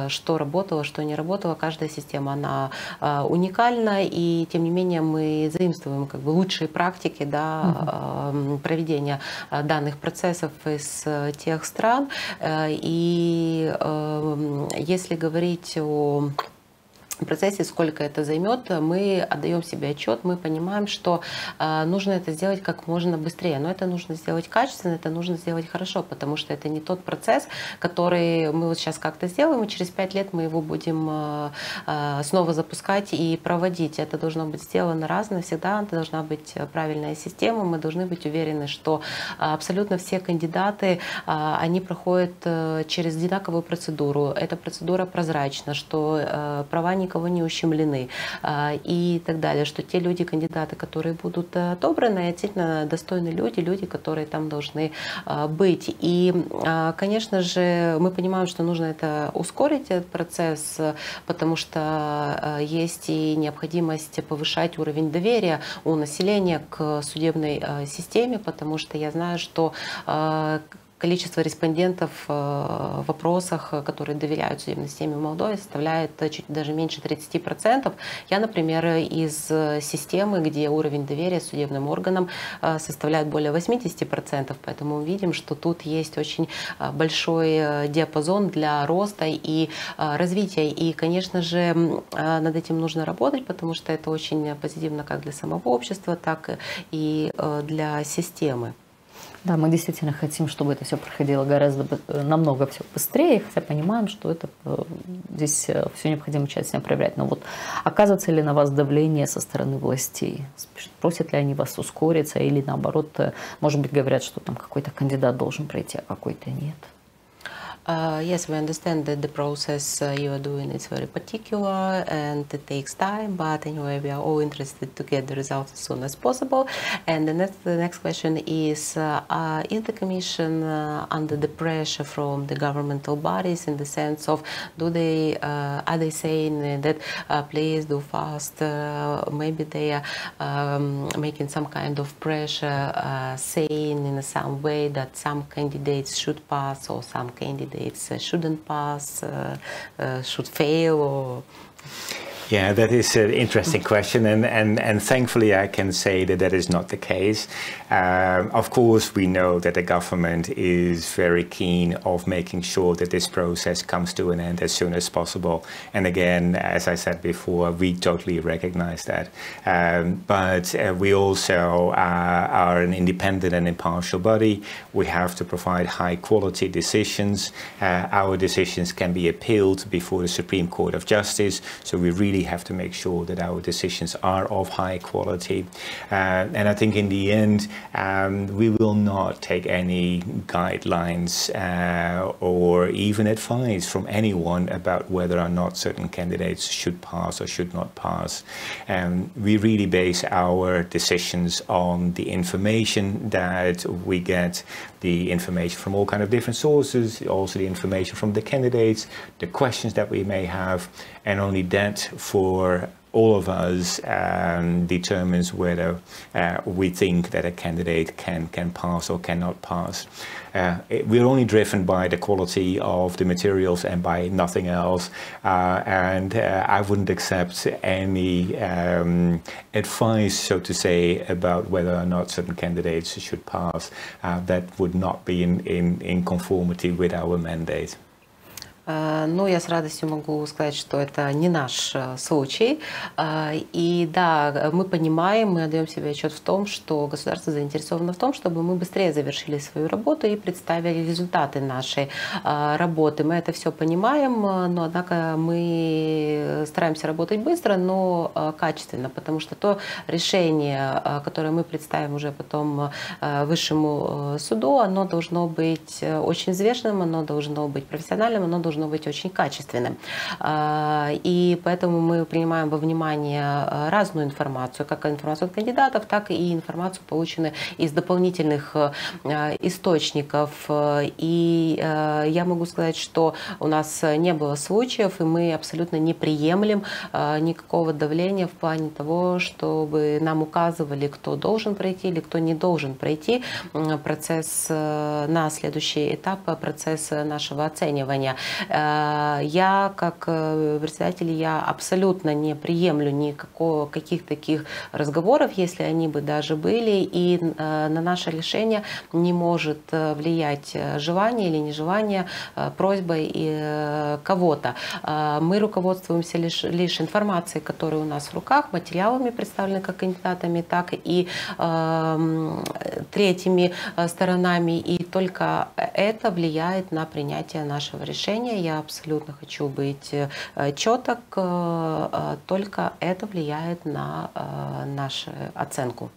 что работало, что не работало. Каждая система, она уникальна, и тем не менее мы заимствуем как бы лучшие практики, да, проведения данных процессов из тех стран. И если говорить о процессе, сколько это займет, мы отдаем себе отчет, мы понимаем, что нужно это сделать как можно быстрее. Но это нужно сделать качественно, это нужно сделать хорошо, потому что это не тот процесс, который мы вот сейчас как-то сделаем, и через 5 лет мы его будем снова запускать и проводить. Это должно быть сделано раз и навсегда, это должна быть правильная система, мы должны быть уверены, что абсолютно все кандидаты, они проходят через одинаковую процедуру. Эта процедура прозрачна, что права никого не ущемлены и так далее, что те люди, кандидаты, которые будут отобраны, действительно достойные люди, люди, которые там должны быть. И, конечно же, мы понимаем, что нужно это ускорить, этот процесс, потому что есть и необходимость повышать уровень доверия у населения к судебной системе, потому что я знаю, что количество респондентов в вопросах, которые доверяют судебной системе в Молдове, составляет чуть даже меньше 30%. Я, например, из системы, где уровень доверия судебным органам составляет более 80%, поэтому мы видим, что тут есть очень большой диапазон для роста и развития. И, конечно же, над этим нужно работать, потому что это очень позитивно как для самого общества, так и для системы. Да, мы действительно хотим, чтобы это все проходило намного все быстрее, хотя понимаем, что это здесь все необходимо тщательно проверять. Но вот оказывается ли на вас давление со стороны властей? Просят ли они вас ускориться или наоборот, может быть, говорят, что там какой-то кандидат должен пройти, а какой-то нет? Yes, we understand that the process you are doing is very particular and it takes time, but anyway, we are all interested to get the results as soon as possible. And the next question is the Commission under the pressure from the governmental bodies in the sense of are they saying that please do fast? Maybe they are making some kind of pressure, saying in some way that some candidates should pass or some candidates shouldn't pass, should fail, or... Yeah, that is an interesting question, and thankfully I can say that that is not the case. Of course, we know that the government is very keen of making sure that this process comes to an end as soon as possible. And again, as I said before, we totally recognize that. But we also are an independent and impartial body. We have to provide high quality decisions. Our decisions can be appealed before the Supreme Court of Justice, so we really have to make sure that our decisions are of high quality. And I think in the end, we will not take any guidelines or even advice from anyone about whether or not certain candidates should pass or should not pass. We really base our decisions on the information that we get, the information from all kind of different sources, also the information from the candidates, the questions that we may have, and only that for all of us determines whether we think that a candidate can pass or cannot pass. We're only driven by the quality of the materials and by nothing else. And I wouldn't accept any advice, so to say, about whether or not certain candidates should pass. That would not be in conformity with our mandate. Ну, я с радостью могу сказать, что это не наш случай. И да, мы понимаем, мы отдаем себе отчет в том, что государство заинтересовано в том, чтобы мы быстрее завершили свою работу и представили результаты нашей работы. Мы это все понимаем, но однако мы стараемся работать быстро, но качественно, потому что то решение, которое мы представим уже потом высшему суду, оно должно быть очень взвешенным, оно должно быть профессиональным, оно должно быть очень качественным. И поэтому мы принимаем во внимание разную информацию, как информацию от кандидатов, так и информацию, полученную из дополнительных источников. И я могу сказать, что у нас не было случаев, и мы абсолютно не приемлем никакого давления в плане того, чтобы нам указывали, кто должен пройти или кто не должен пройти процесс на следующий этап, процесс нашего оценивания. Я, как председатель, я абсолютно не приемлю каких таких разговоров, если они бы даже были, и на наше решение не может влиять желание или нежелание, просьбой кого-то. Мы руководствуемся лишь информацией, которая у нас в руках, материалами, представленными как кандидатами, так и третьими сторонами, и только это влияет на принятие нашего решения. Я абсолютно хочу быть четок, только это влияет на нашу оценку.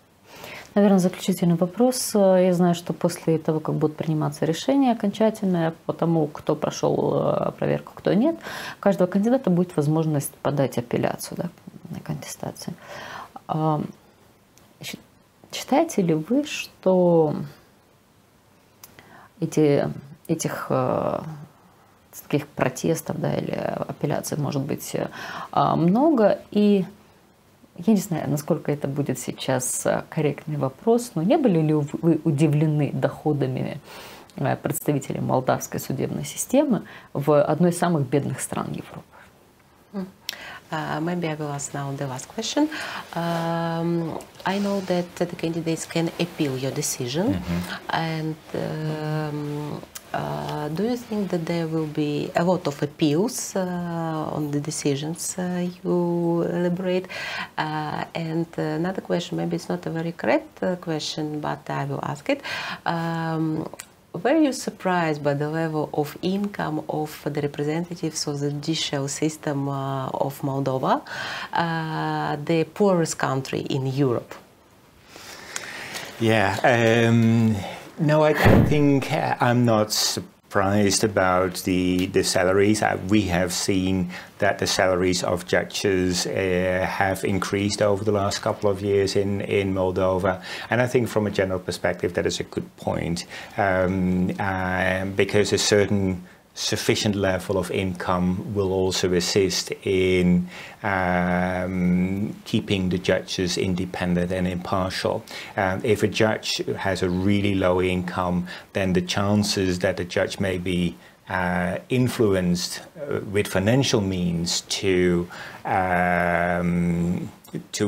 Наверное, заключительный вопрос. Я знаю, что после того, как будут приниматься решения окончательные по тому, кто прошел проверку, кто нет, у каждого кандидата будет возможность подать апелляцию, да, на контестацию. Считаете ли вы, что этих таких протестов, да, или апелляций может быть много, и я не знаю, насколько это будет сейчас корректный вопрос, но не были ли вы удивлены доходами представителей молдавской судебной системы в одной из самых бедных стран Европы? Maybe I will ask now the last question. I know that the candidates can appeal your decision, and do you think that there will be a lot of appeals on the decisions you elaborate? And another question, maybe it's not a very correct question, but I will ask it. Were you surprised by the level of income of the representatives of the judicial system of Moldova, the poorest country in Europe? Yeah, no, I think I'm not surprised about the salaries. We have seen that the salaries of judges have increased over the last couple of years in Moldova. And I think from a general perspective, that is a good point, because a certain sufficient level of income will also assist in keeping the judges independent and impartial. If a judge has a really low income, then the chances that the judge may be influenced with financial means to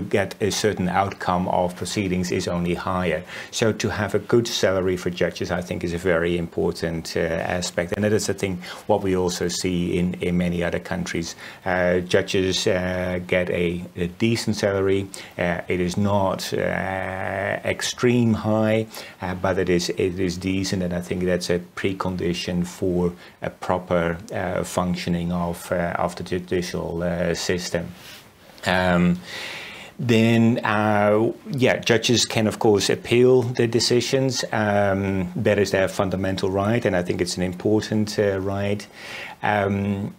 get a certain outcome of proceedings is only higher. So to have a good salary for judges, I think, is a very important aspect. And that is, I think, what we also see in many other countries. Judges get a decent salary. It is not extreme high, but it is decent. And I think that's a precondition for a proper functioning of the judicial system. Then, judges can, of course, appeal the decisions. That is their fundamental right, and I think it's an important right. I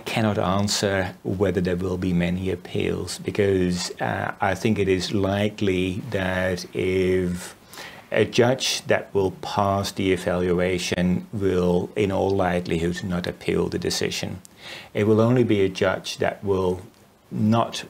cannot answer whether there will be many appeals, because I think it is likely that if a judge that will pass the evaluation will, in all likelihood, not appeal the decision. It will only be a judge that will not,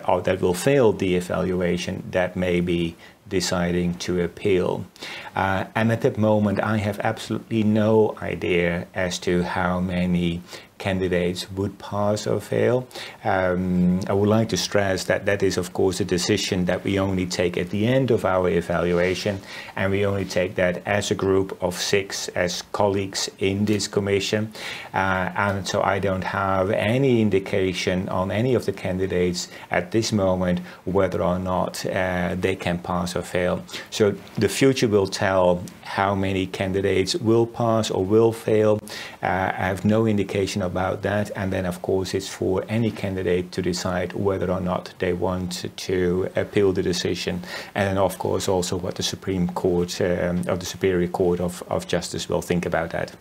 or that will fail the evaluation, that may be deciding to appeal. And at that moment, I have absolutely no idea as to how many candidates would pass or fail. I would like to stress that that is, of course, a decision that we only take at the end of our evaluation, and we only take that as a group of 6 as colleagues in this commission. And so I don't have any indication on any of the candidates at this moment whether or not they can pass or fail. So the future will tell how many candidates will pass or will fail. I have no indication about that, and then of course it's for any candidate to decide whether or not they want to appeal the decision, and then of course also what the Supreme Court or the Superior Court of Justice will think about that.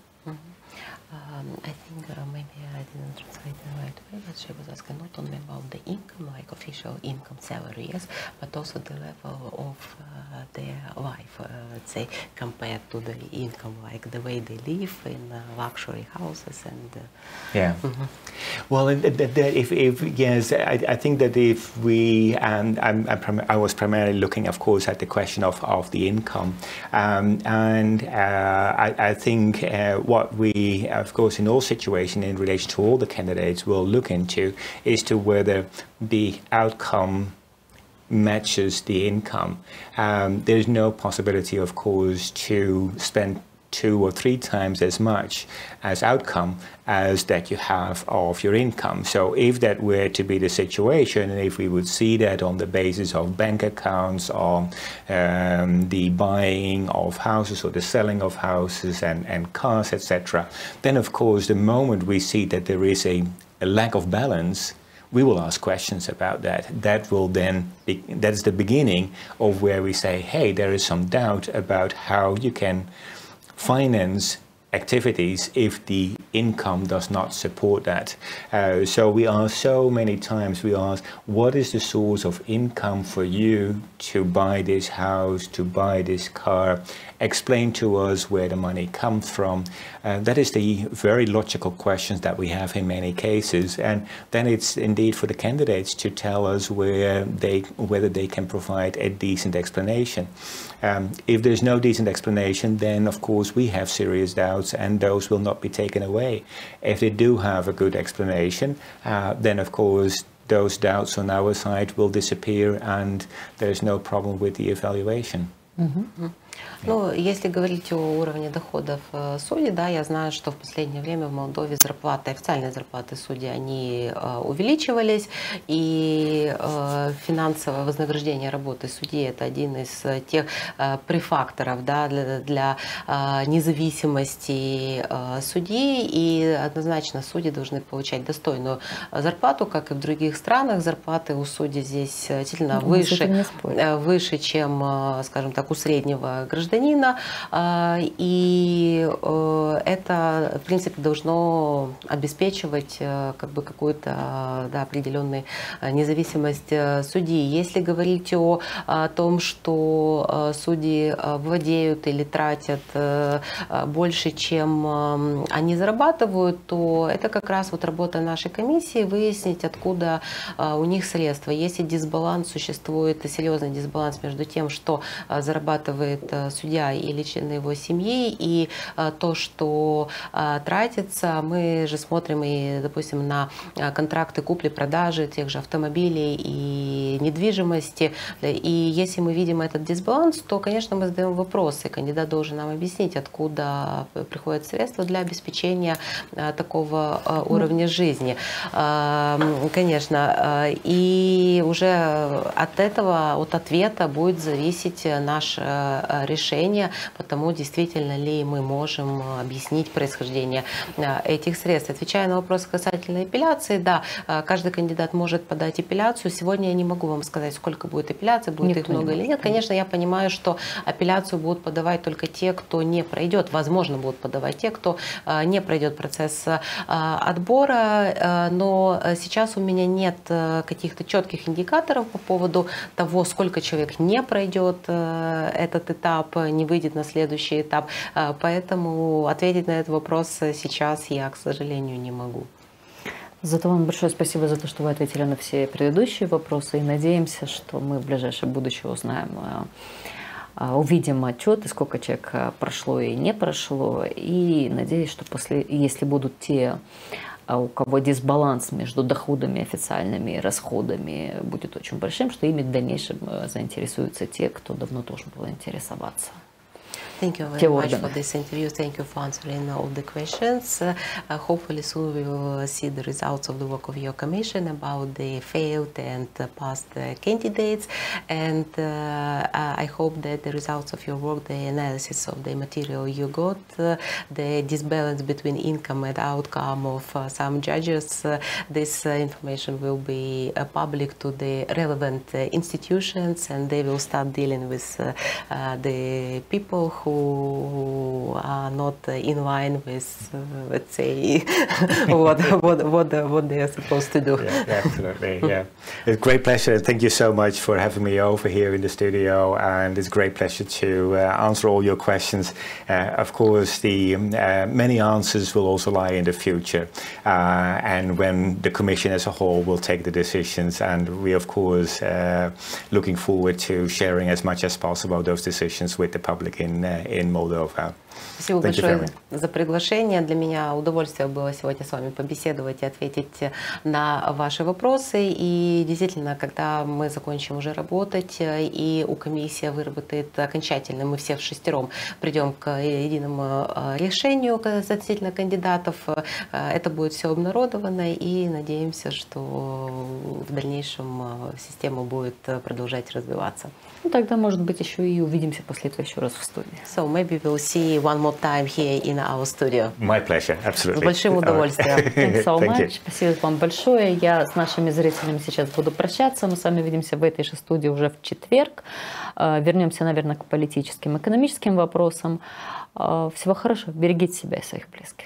I think maybe I didn't translate in the right way, but she was asking not only about the income, like official income salary, yes, but also the level of their life, let's say, compared to the income, like the way they live in luxury houses and. Yeah. Well, if yes, I think that if we, and I was primarily looking, of course, at the question of the income, and I think what we, of course, in all situations in relation to all the candidates will look into is to whether the outcome matches the income. There's no possibility, of course, to spend 2 or 3 times as much as outcome as that you have of your income. So if that were to be the situation, and if we would see that on the basis of bank accounts, or the buying of houses or the selling of houses and cars, etc., then of course the moment we see that there is a lack of balance, we will ask questions about that. That will then be, that is the beginning of where we say, hey, there is some doubt about how you can finance activities if the income does not support that. So we ask so many times, we ask, what is the source of income for you to buy this house, to buy this car? Explain to us where the money comes from. That is the very logical questions that we have in many cases. And then it's indeed for the candidates to tell us whether they can provide a decent explanation. If there's no decent explanation, then of course we have serious doubts, and those will not be taken away. If they do have a good explanation, then of course those doubts on our side will disappear, and there's no problem with the evaluation. Ну, если говорить о уровне доходов судей, да, я знаю, что в последнее время в Молдове зарплаты, официальные зарплаты судей, они увеличивались, и финансовое вознаграждение работы судей – это один из тех префакторов, да, для независимости судей, и однозначно судьи должны получать достойную зарплату, как и в других странах. Зарплаты у судей здесь сильно выше, чем, скажем так, у среднего гражданина, и это, в принципе, должно обеспечивать как бы какую-то, да, определенную независимость судьи. Если говорить о том, что судьи владеют или тратят больше, чем они зарабатывают, то это как раз вот работа нашей комиссии выяснить, откуда у них средства. Если дисбаланс существует, серьезный дисбаланс между тем, что зарабатывает судья или члены его семьи, и то, что тратится, мы же смотрим и, допустим, на контракты купли-продажи тех же автомобилей и недвижимости. И если мы видим этот дисбаланс, то, конечно, мы задаем вопросы. Кандидат должен нам объяснить, откуда приходят средства для обеспечения такого уровня жизни. Конечно. И уже от этого, от ответа будет зависеть наше решение, потому действительно ли мы можем объяснить происхождение этих средств. Отвечая на вопрос касательно апелляции, да, каждый кандидат может подать апелляцию. Сегодня я не могу вам сказать, сколько будет апелляций, будет их много или нет. Конечно, я понимаю, что апелляцию будут подавать только те, кто не пройдет, возможно, будут подавать те, кто не пройдет процесс отбора, но сейчас у меня нет каких-то четких индикаторов по поводу того, сколько человек не пройдет этот этап, не выйдет на следующий этап, поэтому ответить на этот вопрос сейчас я, к сожалению, не могу. Зато вам большое спасибо за то, что вы ответили на все предыдущие вопросы, и надеемся, что мы в ближайшее будущее узнаем, увидим отчеты, сколько человек прошло и не прошло, и надеюсь, что если будут те, у кого дисбаланс между доходами официальными и расходами будет очень большим, что ими в дальнейшем заинтересуются те, кто давно должен был интересоваться. Thank you very much for this interview. Thank you for answering all the questions. Hopefully soon we will see the results of the work of your commission about the failed and passed candidates. And I hope that the results of your work, the analysis of the material you got, the disbalance between income and outcome of some judges, this information will be public to the relevant institutions, and they will start dealing with the people who are not in line with, let's say, what they are supposed to do. Yeah, absolutely. Yeah, it's a great pleasure. Thank you so much for having me over here in the studio, and it's a great pleasure to answer all your questions. Of course, the many answers will also lie in the future, and when the Commission as a whole will take the decisions, and we, of course, looking forward to sharing as much as possible those decisions with the public in Moldova. Спасибо большое за приглашение. Для меня удовольствие было сегодня с вами побеседовать и ответить на ваши вопросы. И действительно, когда мы закончим уже работать, и у комиссии выработает окончательно, мы все вшестером придем к единому решению относительно кандидатов, это будет все обнародовано, и надеемся, что в дальнейшем система будет продолжать развиваться. Ну, тогда, может быть, еще и увидимся после этого еще раз в студии. So maybe we'll see one more time here in our studio. My pleasure, absolutely. С большим удовольствием. Thanks so much. Спасибо вам большое. Я с нашими зрителями сейчас буду прощаться. Мы с вами увидимся в этой же студии уже в четверг. Вернемся, наверное, к политическим, экономическим вопросам. Всего хорошего. Берегите себя и своих близких.